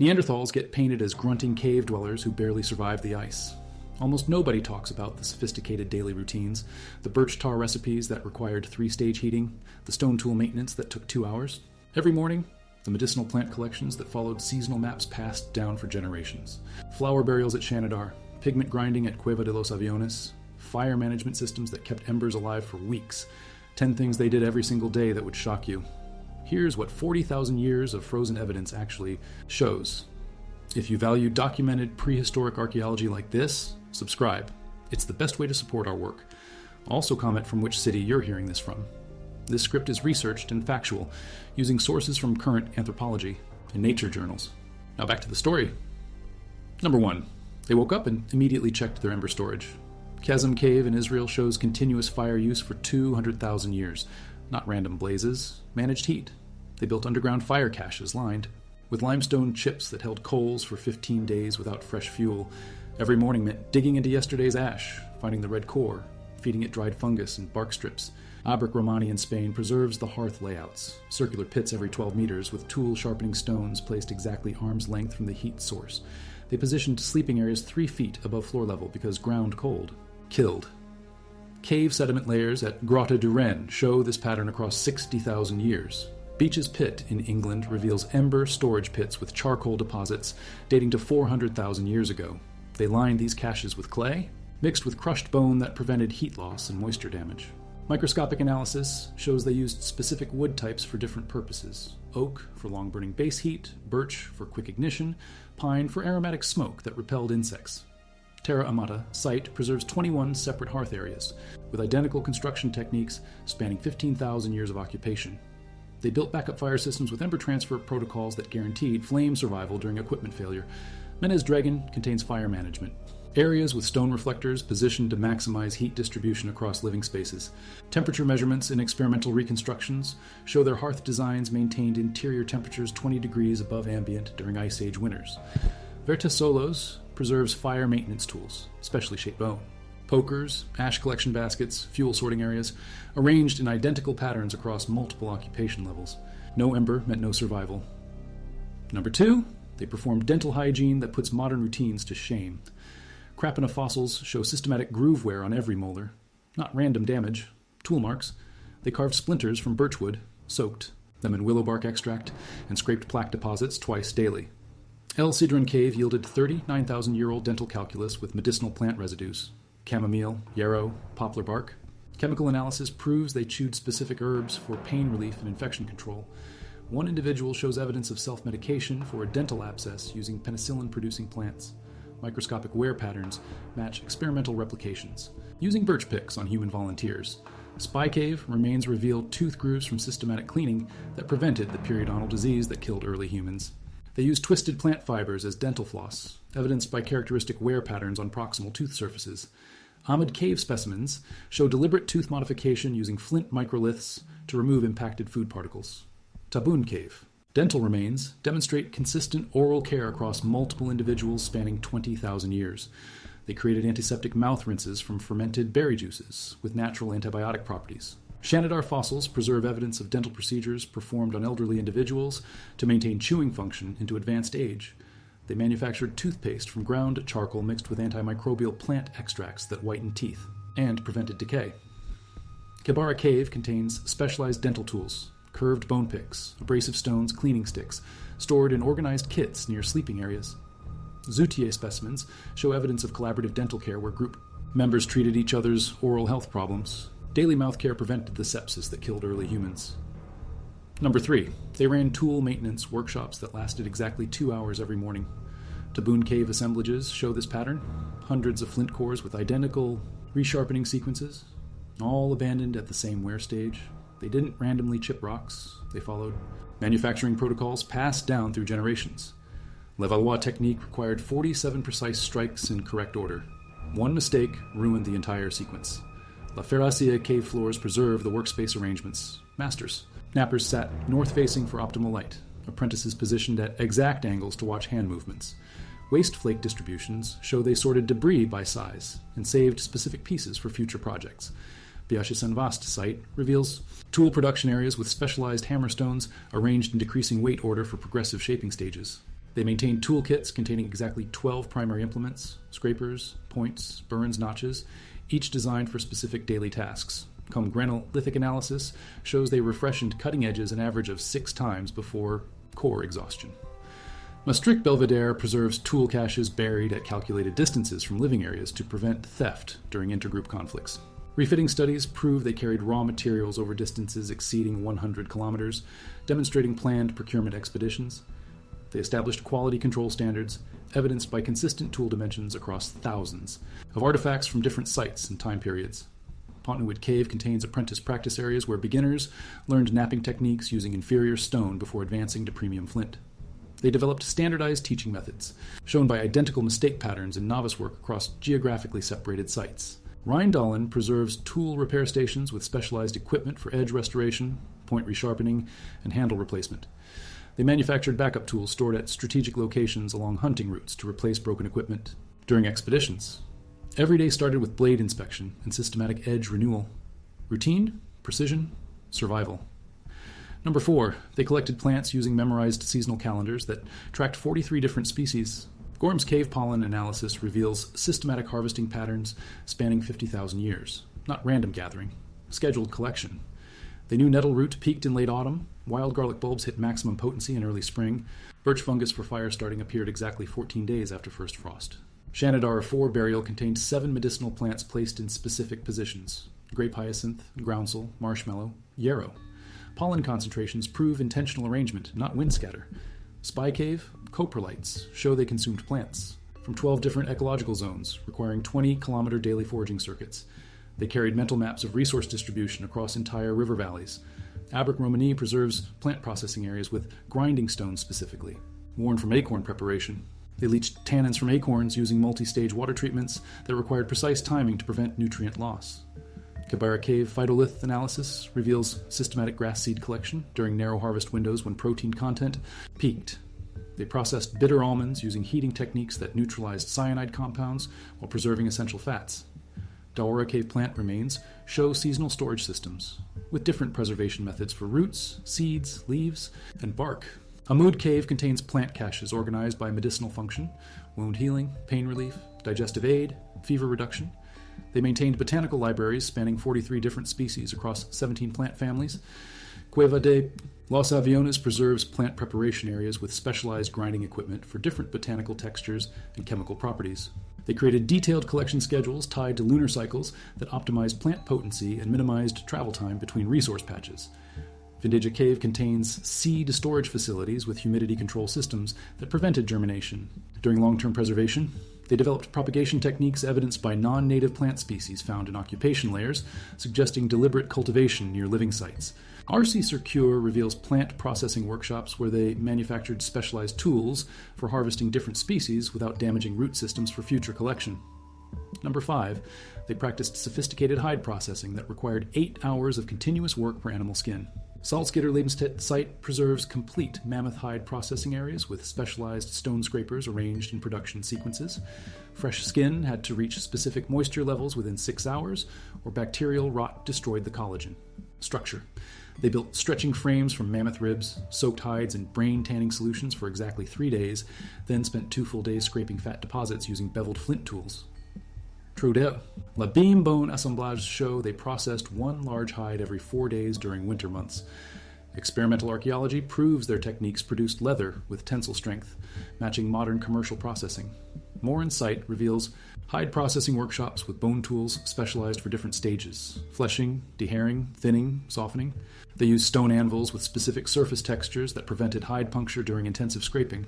Neanderthals get painted as grunting cave dwellers who barely survived the ice. Almost nobody talks about the sophisticated daily routines, the birch tar recipes that required 3-stage heating, the stone tool maintenance that took 2 hours. Every morning, the medicinal plant collections that followed seasonal maps passed down for generations. Flower burials at Shanidar, pigment grinding at Cueva de los Aviones, fire management systems that kept embers alive for weeks, 10 things they did every single day that would shock you. Here's what 40,000 years of frozen evidence actually shows. If you value documented prehistoric archaeology like this, subscribe. It's the best way to support our work. Also comment from which city you're hearing this from. This script is researched and factual, using sources from current anthropology and nature journals. Now back to the story. Number 1. They woke up and immediately checked their ember storage. Chasm Cave in Israel shows continuous fire use for 200,000 years. Not random blazes, managed heat. They built underground fire caches lined with limestone chips that held coals for 15 days without fresh fuel. Every morning meant digging into yesterday's ash, finding the red core, feeding it dried fungus and bark strips. Abric Romani in Spain preserves the hearth layouts, circular pits every 12 meters with tool sharpening stones placed exactly arm's length from the heat source. They positioned sleeping areas 3 feet above floor level because ground cold. Killed. Cave sediment layers at Grotta du Ren show this pattern across 60,000 years. Beech's Pit in England reveals ember storage pits with charcoal deposits dating to 400,000 years ago. They lined these caches with clay, mixed with crushed bone that prevented heat loss and moisture damage. Microscopic analysis shows they used specific wood types for different purposes. Oak for long-burning base heat, birch for quick ignition, pine for aromatic smoke that repelled insects. Terra Amata site preserves 21 separate hearth areas, with identical construction techniques spanning 15,000 years of occupation. They built backup fire systems with ember transfer protocols that guaranteed flame survival during equipment failure. Menez Dragon contains fire management. Areas with stone reflectors positioned to maximize heat distribution across living spaces. Temperature measurements in experimental reconstructions show their hearth designs maintained interior temperatures 20 degrees above ambient during Ice Age winters. Vertasolos preserves fire maintenance tools, specially shaped bone. Pokers, ash collection baskets, fuel sorting areas, arranged in identical patterns across multiple occupation levels. No ember meant no survival. Number 2, they perform dental hygiene that puts modern routines to shame. Crapina fossils show systematic groove wear on every molar. Not random damage, tool marks. They carved splinters from birchwood, soaked them in willow bark extract, and scraped plaque deposits twice daily. El Sidron Cave yielded 39,000-year-old dental calculus with medicinal plant residues. Chamomile, yarrow, poplar bark. Chemical analysis proves they chewed specific herbs for pain relief and infection control. One individual shows evidence of self-medication for a dental abscess using penicillin-producing plants. Microscopic wear patterns match experimental replications, using birch picks on human volunteers. Spy Cave remains revealed tooth grooves from systematic cleaning that prevented the periodontal disease that killed early humans. They used twisted plant fibers as dental floss, evidenced by characteristic wear patterns on proximal tooth surfaces. Ahmed Cave specimens show deliberate tooth modification using flint microliths to remove impacted food particles. Tabun Cave. Dental remains demonstrate consistent oral care across multiple individuals spanning 20,000 years. They created antiseptic mouth rinses from fermented berry juices with natural antibiotic properties. Shanidar fossils preserve evidence of dental procedures performed on elderly individuals to maintain chewing function into advanced age. They manufactured toothpaste from ground charcoal mixed with antimicrobial plant extracts that whitened teeth and prevented decay. Kibara Cave contains specialized dental tools, curved bone picks, abrasive stones, cleaning sticks, stored in organized kits near sleeping areas. Zoutier specimens show evidence of collaborative dental care where group members treated each other's oral health problems. Daily mouth care prevented the sepsis that killed early humans. Number 3, they ran tool maintenance workshops that lasted exactly 2 hours every morning. Tabun Cave assemblages show this pattern. Hundreds of flint cores with identical resharpening sequences, all abandoned at the same wear stage. They didn't randomly chip rocks. They followed manufacturing protocols passed down through generations. Levallois technique required 47 precise strikes in correct order. One mistake ruined the entire sequence. La Ferracia cave floors preserve the workspace arrangements. Masters. Knappers sat north-facing for optimal light. Apprentices positioned at exact angles to watch hand movements. Waste flake distributions show they sorted debris by size and saved specific pieces for future projects. Biache-Saint-Vaast site reveals tool production areas with specialized hammerstones arranged in decreasing weight order for progressive shaping stages. They maintained toolkits containing exactly 12 primary implements, scrapers, points, burns, notches, each designed for specific daily tasks. Granolithic analysis shows they refreshened cutting edges an average of 6 times before core exhaustion. Maastricht Belvedere preserves tool caches buried at calculated distances from living areas to prevent theft during intergroup conflicts. Refitting studies prove they carried raw materials over distances exceeding 100 kilometers, demonstrating planned procurement expeditions. They established quality control standards, evidenced by consistent tool dimensions across thousands of artifacts from different sites and time periods. Pontonwood Cave contains apprentice practice areas where beginners learned knapping techniques using inferior stone before advancing to premium flint. They developed standardized teaching methods, shown by identical mistake patterns in novice work across geographically separated sites. Rheindahlen preserves tool repair stations with specialized equipment for edge restoration, point resharpening, and handle replacement. They manufactured backup tools stored at strategic locations along hunting routes to replace broken equipment during expeditions. Every day started with blade inspection and systematic edge renewal. Routine, precision, survival. Number 4, they collected plants using memorized seasonal calendars that tracked 43 different species. Gorham's cave pollen analysis reveals systematic harvesting patterns spanning 50,000 years. Not random gathering, scheduled collection. They knew nettle root peaked in late autumn, wild garlic bulbs hit maximum potency in early spring, birch fungus for fire starting appeared exactly 14 days after first frost. Shanidara 4 burial contained 7 medicinal plants placed in specific positions: grape hyacinth, groundsel, marshmallow, yarrow. Pollen concentrations prove intentional arrangement, not wind scatter. Spy Cave, coprolites show they consumed plants from 12 different ecological zones, requiring 20-kilometer daily foraging circuits. They carried mental maps of resource distribution across entire river valleys. Abric Romani preserves plant processing areas with grinding stones specifically, worn from acorn preparation. They leached tannins from acorns using multi-stage water treatments that required precise timing to prevent nutrient loss. Kibera Cave phytolith analysis reveals systematic grass seed collection during narrow harvest windows when protein content peaked. They processed bitter almonds using heating techniques that neutralized cyanide compounds while preserving essential fats. Daora Cave plant remains show seasonal storage systems, with different preservation methods for roots, seeds, leaves, and bark. Hamoud Cave contains plant caches organized by medicinal function, wound healing, pain relief, digestive aid, fever reduction. They maintained botanical libraries spanning 43 different species across 17 plant families. Cueva de Los Aviones preserves plant preparation areas with specialized grinding equipment for different botanical textures and chemical properties. They created detailed collection schedules tied to lunar cycles that optimized plant potency and minimized travel time between resource patches. Vindaja Cave contains seed storage facilities with humidity control systems that prevented germination. During long-term preservation, they developed propagation techniques evidenced by non-native plant species found in occupation layers, suggesting deliberate cultivation near living sites. RC Circure reveals plant processing workshops where they manufactured specialized tools for harvesting different species without damaging root systems for future collection. Number 5, they practiced sophisticated hide processing that required 8 hours of continuous work per animal skin. Salzgitter Lebensstätte site preserves complete mammoth hide processing areas with specialized stone scrapers arranged in production sequences. Fresh skin had to reach specific moisture levels within 6 hours, or bacterial rot destroyed the collagen. Structure. They built stretching frames from mammoth ribs, soaked hides in brain tanning solutions for exactly 3 days, then spent 2 full days scraping fat deposits using beveled flint tools. Trudel. La Beam Bone Assemblage show they processed 1 large hide every 4 days during winter months. Experimental archaeology proves their techniques produced leather with tensile strength, matching modern commercial processing. More Insight reveals hide processing workshops with bone tools specialized for different stages: fleshing, dehairing, thinning, softening. They used stone anvils with specific surface textures that prevented hide puncture during intensive scraping.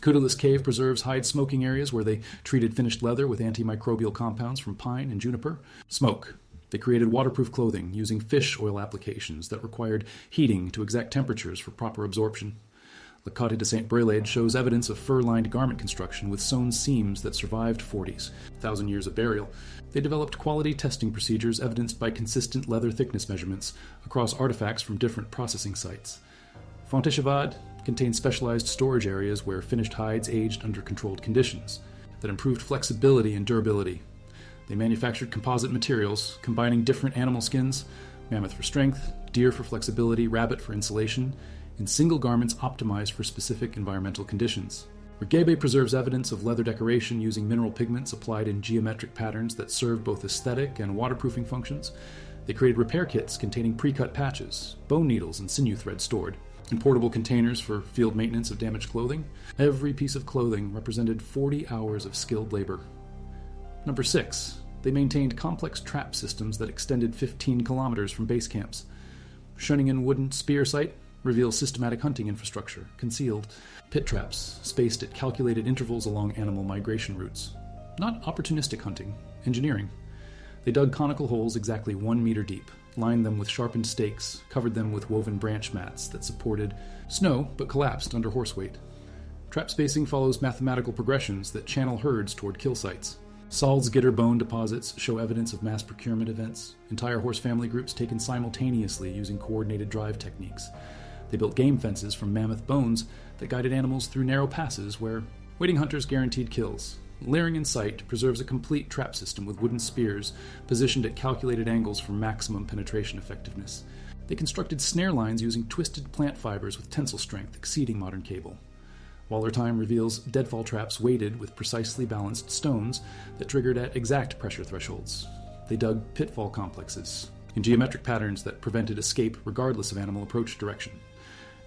Kudalis Cave preserves hide smoking areas where they treated finished leather with antimicrobial compounds from pine and juniper. Smoke. They created waterproof clothing using fish oil applications that required heating to exact temperatures for proper absorption. Le Côte de Saint Brelade shows evidence of fur-lined garment construction with sewn seams that survived 1,000 years of burial. They developed quality testing procedures evidenced by consistent leather thickness measurements across artifacts from different processing sites. Fontéchevade contains specialized storage areas where finished hides aged under controlled conditions that improved flexibility and durability. They manufactured composite materials, combining different animal skins, mammoth for strength, deer for flexibility, rabbit for insulation, in single garments optimized for specific environmental conditions. Rigebe preserves evidence of leather decoration using mineral pigments applied in geometric patterns that serve both aesthetic and waterproofing functions. They created repair kits containing pre-cut patches, bone needles, and sinew thread stored, and portable containers for field maintenance of damaged clothing. Every piece of clothing represented 40 hours of skilled labor. Number 6. They maintained complex trap systems that extended 15 kilometers from base camps. Schöningen wooden spear site reveals systematic hunting infrastructure, concealed pit traps spaced at calculated intervals along animal migration routes. Not opportunistic hunting, engineering. They dug conical holes exactly 1 meter deep, lined them with sharpened stakes, covered them with woven branch mats that supported snow but collapsed under horse weight. Trap spacing follows mathematical progressions that channel herds toward kill sites. Salzgitter bone deposits show evidence of mass procurement events, entire horse family groups taken simultaneously using coordinated drive techniques. They built game fences from mammoth bones that guided animals through narrow passes where waiting hunters guaranteed kills. Layering in sight preserves a complete trap system with wooden spears positioned at calculated angles for maximum penetration effectiveness. They constructed snare lines using twisted plant fibers with tensile strength exceeding modern cable. Wallertime reveals deadfall traps weighted with precisely balanced stones that triggered at exact pressure thresholds. They dug pitfall complexes in geometric patterns that prevented escape regardless of animal approach direction.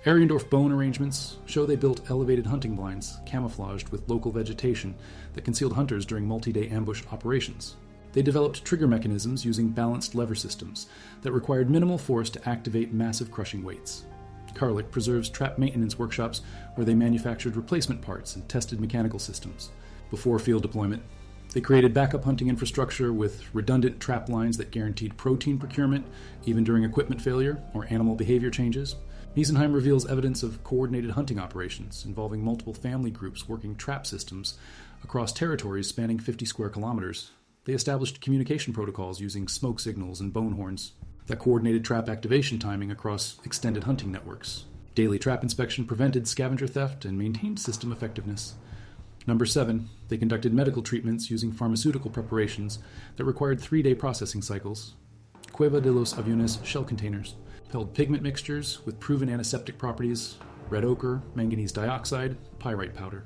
Ariendorf bone arrangements show they built elevated hunting blinds camouflaged with local vegetation that concealed hunters during multi-day ambush operations. They developed trigger mechanisms using balanced lever systems that required minimal force to activate massive crushing weights. Karlik preserves trap maintenance workshops where they manufactured replacement parts and tested mechanical systems. Before field deployment, they created backup hunting infrastructure with redundant trap lines that guaranteed protein procurement even during equipment failure or animal behavior changes. Miesenheim reveals evidence of coordinated hunting operations involving multiple family groups working trap systems across territories spanning 50 square kilometers. They established communication protocols using smoke signals and bone horns that coordinated trap activation timing across extended hunting networks. Daily trap inspection prevented scavenger theft and maintained system effectiveness. Number 7, they conducted medical treatments using pharmaceutical preparations that required 3-day processing cycles. Cueva de los Aviones shell containers held pigment mixtures with proven antiseptic properties, red ochre, manganese dioxide, pyrite powder.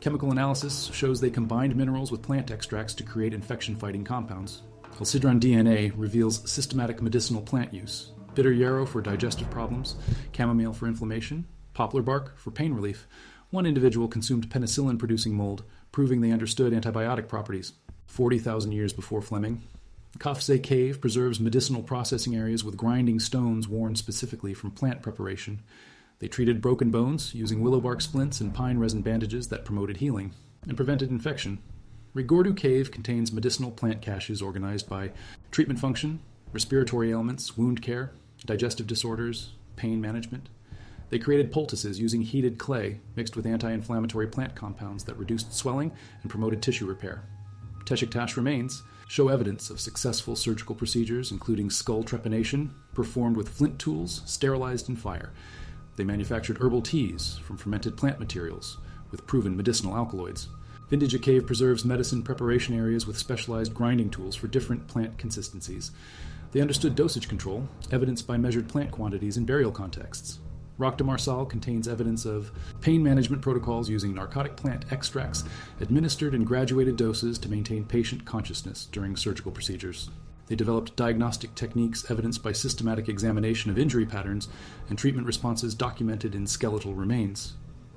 Chemical analysis shows they combined minerals with plant extracts to create infection-fighting compounds. Calcidron DNA reveals systematic medicinal plant use. Bitter yarrow for digestive problems, chamomile for inflammation, poplar bark for pain relief. One individual consumed penicillin-producing mold, proving they understood antibiotic properties. 40,000 years before Fleming, Kafse Cave preserves medicinal processing areas with grinding stones worn specifically from plant preparation. They treated broken bones using willow bark splints and pine resin bandages that promoted healing and prevented infection. Rigordu Cave contains medicinal plant caches organized by treatment function, respiratory ailments, wound care, digestive disorders, pain management. They created poultices using heated clay mixed with anti-inflammatory plant compounds that reduced swelling and promoted tissue repair. Teshiktash remains show evidence of successful surgical procedures, including skull trepanation, performed with flint tools sterilized in fire. They manufactured herbal teas from fermented plant materials with proven medicinal alkaloids. Vindija Cave preserves medicine preparation areas with specialized grinding tools for different plant consistencies. They understood dosage control, evidenced by measured plant quantities in burial contexts. Roc de Marsal contains evidence of pain management protocols using narcotic plant extracts administered in graduated doses to maintain patient consciousness during surgical procedures. They developed diagnostic techniques evidenced by systematic examination of injury patterns and treatment responses documented in skeletal remains.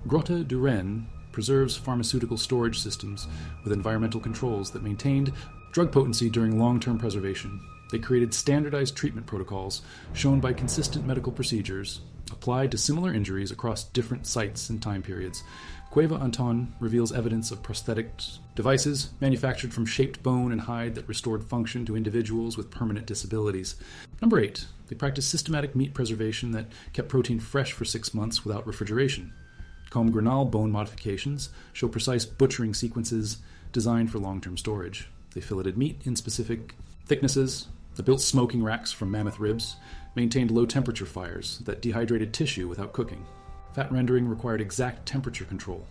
Grotte du Rennes preserves pharmaceutical storage systems with environmental controls that maintained drug potency during long-term preservation. They created standardized treatment protocols shown by consistent medical procedures applied to similar injuries across different sites and time periods. Cueva Anton reveals evidence of prosthetic devices manufactured from shaped bone and hide that restored function to individuals with permanent disabilities. Number 8, they practiced systematic meat preservation that kept protein fresh for 6 months without refrigeration. Combe Grenal bone modifications show precise butchering sequences designed for long-term storage. They filleted meat in specific thicknesses. They built smoking racks from mammoth ribs, maintained low-temperature fires that dehydrated tissue without cooking. Fat rendering required exact temperature control.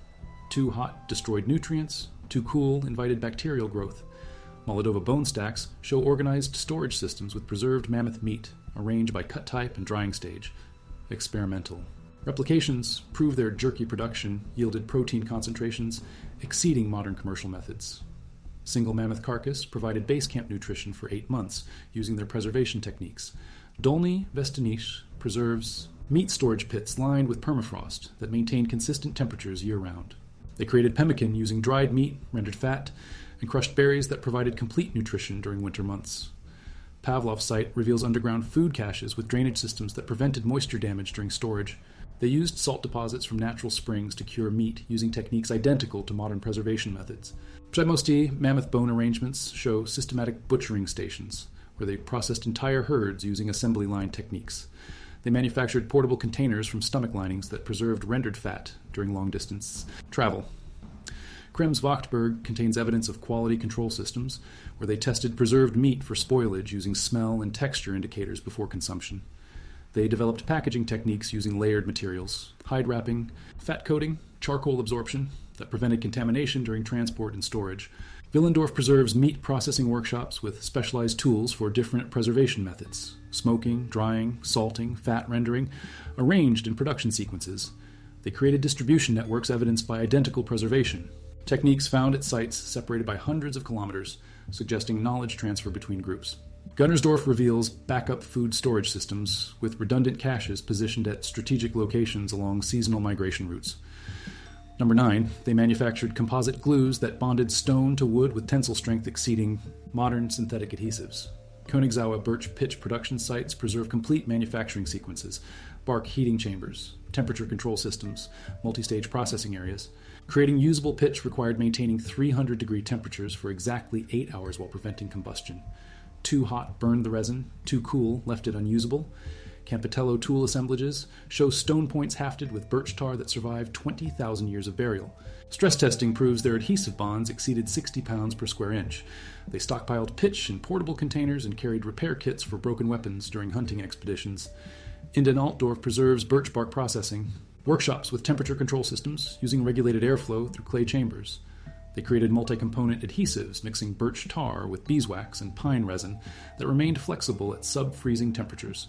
Too hot destroyed nutrients, too cool invited bacterial growth. Moldova bone stacks show organized storage systems with preserved mammoth meat, arranged by cut type and drying stage. Experimental. Replications prove their jerky production yielded protein concentrations exceeding modern commercial methods. Single mammoth carcass provided base camp nutrition for 8 months using their preservation techniques. Dolny Vestinich preserves meat storage pits lined with permafrost that maintain consistent temperatures year-round. They created pemmican using dried meat, rendered fat, and crushed berries that provided complete nutrition during winter months. Pavlov's site reveals underground food caches with drainage systems that prevented moisture damage during storage. They used salt deposits from natural springs to cure meat using techniques identical to modern preservation methods. Przejmosti mammoth bone arrangements show systematic butchering stations, where they processed entire herds using assembly line techniques. They manufactured portable containers from stomach linings that preserved rendered fat during long-distance travel. Krems-Wachtberg contains evidence of quality control systems, where they tested preserved meat for spoilage using smell and texture indicators before consumption. They developed packaging techniques using layered materials, hide wrapping, fat coating, charcoal absorption that prevented contamination during transport and storage. Willendorf preserves meat processing workshops with specialized tools for different preservation methods: smoking, drying, salting, fat rendering, arranged in production sequences. They created distribution networks evidenced by identical preservation, techniques found at sites separated by hundreds of kilometers, suggesting knowledge transfer between groups. Gunnersdorf reveals backup food storage systems with redundant caches positioned at strategic locations along seasonal migration routes. Number 9, they manufactured composite glues that bonded stone to wood with tensile strength exceeding modern synthetic adhesives. Königsauer birch pitch production sites preserve complete manufacturing sequences, bark heating chambers, temperature control systems, multi-stage processing areas. Creating usable pitch required maintaining 300-degree temperatures for exactly 8 hours while preventing combustion. Too hot burned the resin, too cool left it unusable. Campitello tool assemblages show stone points hafted with birch tar that survived 20,000 years of burial. Stress testing proves their adhesive bonds exceeded 60 pounds per square inch. They stockpiled pitch in portable containers and carried repair kits for broken weapons during hunting expeditions. Inden Altdorf preserves birch bark processing, workshops with temperature control systems using regulated airflow through clay chambers. They created multi-component adhesives mixing birch tar with beeswax and pine resin that remained flexible at sub-freezing temperatures.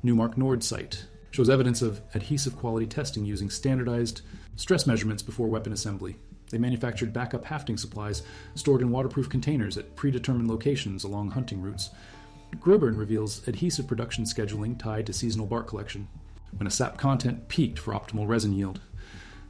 Newmark Nord site shows evidence of adhesive quality testing using standardized stress measurements before weapon assembly. They manufactured backup hafting supplies stored in waterproof containers at predetermined locations along hunting routes. Grobern reveals adhesive production scheduling tied to seasonal bark collection, when a sap content peaked for optimal resin yield.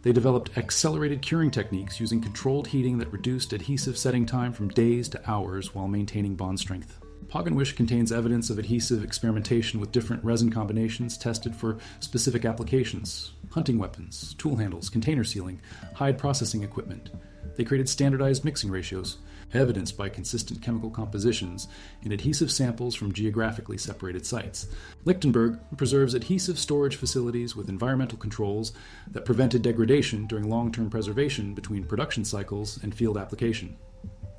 They developed accelerated curing techniques using controlled heating that reduced adhesive setting time from days to hours while maintaining bond strength. Poggenwisch contains evidence of adhesive experimentation with different resin combinations tested for specific applications: hunting weapons, tool handles, container sealing, hide processing equipment. They created standardized mixing ratios, evidenced by consistent chemical compositions in adhesive samples from geographically separated sites. Lichtenberg preserves adhesive storage facilities with environmental controls that prevented degradation during long-term preservation between production cycles and field application.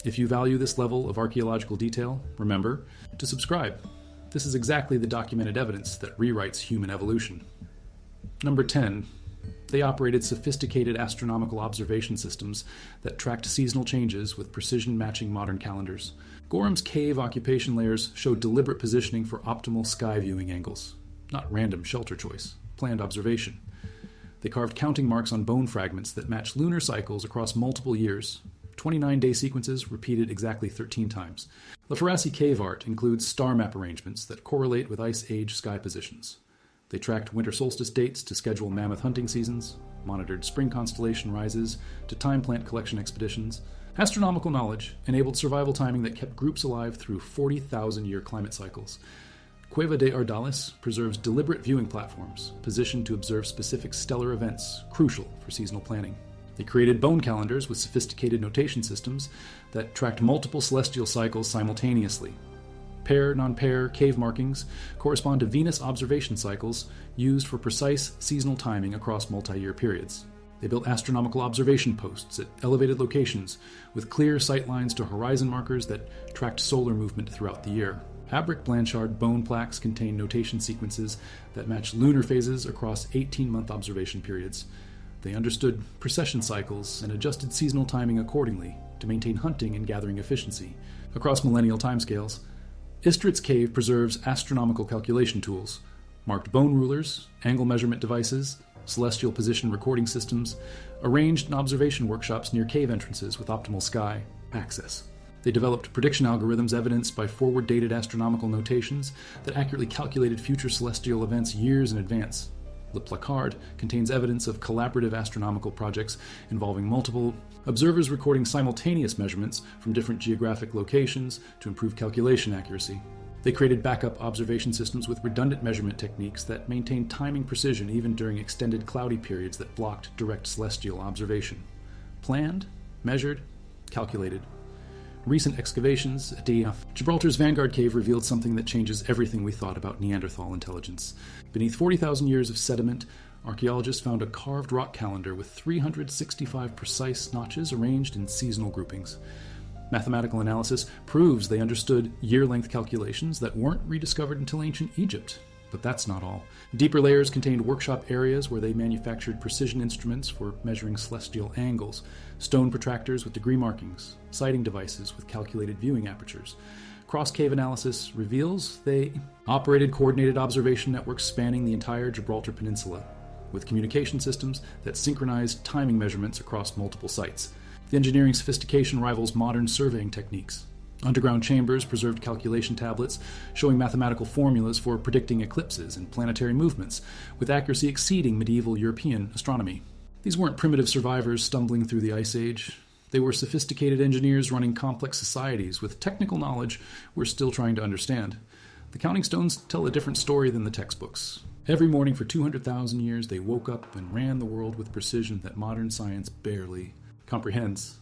If you value this level of archaeological detail, remember to subscribe. This is exactly the documented evidence that rewrites human evolution. Number 10. They operated sophisticated astronomical observation systems that tracked seasonal changes with precision matching modern calendars. Gorham's cave occupation layers showed deliberate positioning for optimal sky viewing angles, not random shelter choice, planned observation. They carved counting marks on bone fragments that match lunar cycles across multiple years. 29-day sequences repeated exactly 13 times. Laforasi cave art includes star map arrangements that correlate with ice age sky positions. They tracked winter solstice dates to schedule mammoth hunting seasons, monitored spring constellation rises to time plant collection expeditions. Astronomical knowledge enabled survival timing that kept groups alive through 40,000-year climate cycles. Cueva de Ardalis preserves deliberate viewing platforms positioned to observe specific stellar events crucial for seasonal planning. They created bone calendars with sophisticated notation systems that tracked multiple celestial cycles simultaneously. Pair, non-pair cave markings correspond to Venus observation cycles used for precise seasonal timing across multi-year periods. They built astronomical observation posts at elevated locations with clear sightlines to horizon markers that tracked solar movement throughout the year. Abric Blanchard bone plaques contain notation sequences that match lunar phases across 18-month observation periods. They understood precession cycles and adjusted seasonal timing accordingly to maintain hunting and gathering efficiency across millennial timescales. Istritz Cave preserves astronomical calculation tools, marked bone rulers, angle measurement devices, celestial position recording systems, arranged and observation workshops near cave entrances with optimal sky access. They developed prediction algorithms evidenced by forward-dated astronomical notations that accurately calculated future celestial events years in advance. Le Placard contains evidence of collaborative astronomical projects involving multiple observers recording simultaneous measurements from different geographic locations to improve calculation accuracy. They created backup observation systems with redundant measurement techniques that maintained timing precision even during extended cloudy periods that blocked direct celestial observation. Planned, measured, calculated. Recent excavations at Gibraltar's Vanguard Cave revealed something that changes everything we thought about Neanderthal intelligence. Beneath 40,000 years of sediment, archaeologists found a carved rock calendar with 365 precise notches arranged in seasonal groupings. Mathematical analysis proves they understood year-length calculations that weren't rediscovered until ancient Egypt. But that's not all. Deeper layers contained workshop areas where they manufactured precision instruments for measuring celestial angles, stone protractors with degree markings, sighting devices with calculated viewing apertures. Cross-cave analysis reveals they operated coordinated observation networks spanning the entire Gibraltar Peninsula, with communication systems that synchronized timing measurements across multiple sites. The engineering sophistication rivals modern surveying techniques. Underground chambers preserved calculation tablets showing mathematical formulas for predicting eclipses and planetary movements, with accuracy exceeding medieval European astronomy. These weren't primitive survivors stumbling through the Ice Age. They were sophisticated engineers running complex societies with technical knowledge we're still trying to understand. The counting stones tell a different story than the textbooks. Every morning for 200,000 years, they woke up and ran the world with precision that modern science barely comprehends.